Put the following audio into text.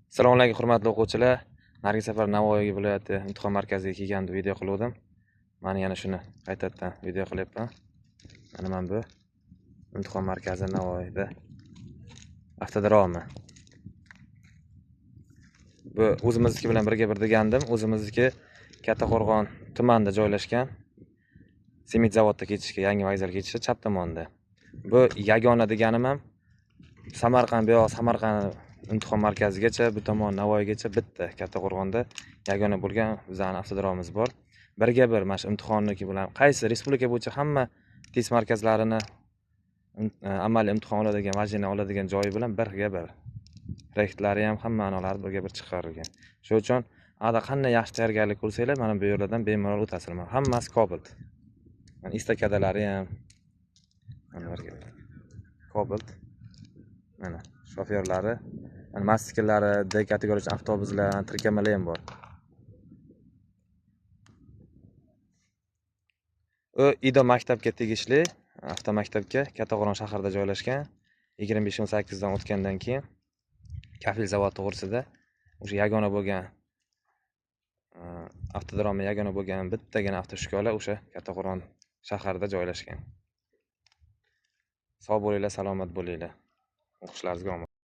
Assalomu alaykum hurmatli o'quvchilar. Narigi safar Navoiy viloyati imtihon markaziga kelganda video qildim. Mana yana shuni qaytadan video qilyapman. Mana men bu imtihon markazi Navoiyda avtodaromi. Bu o'zimizniki bilan birga bir degandim. O'zimizniki Kattaqo'rg'on tumanida joylashgan. Sement zavodda ketishga, yangi vokzalga ketishga chap tomonda. Bu yagona deganim ham Samarqand imtihon markazigacha, bu tomon Navoiygacha bitta Kattaqo'rg'onda yagona bo'lgan bizning avtodaromimiz bor. Birga bir mana shu imtihonniki bilan qaysi respublika bo'yicha hamma test markazlarini amaliy imtihon oladigan, vajina oladigan joyi bilan birga bir. Proyektlari ham hamma analari birga bir chiqarilgan. Shuning uchun ada qanday yaxshi tayyorgarlik ko'rsanglar, mana bu yerlardan bemalol o'tasizlar. Hammasi Cobalt. Mana istakadalari ham Cobalt. Mana shofyorlari, mastiklari, D kategoriyasi avtobuslar, tirkamalar ham bor. U Ido maktabga tegishli avtomaktabga Kattaqo'rg'on shahrida joylashgan. 25-18 dan o'tgandan keyin kafil zavod to'g'risida o'sha yagona bo'lgan avtodaromi yagona bo'lgan bittagina avtoshkola o'sha Kattaqo'rg'on shahrida joylashgan. Sog' bo'linglar, salomat bo'linglar. O'qishlaringizga omad.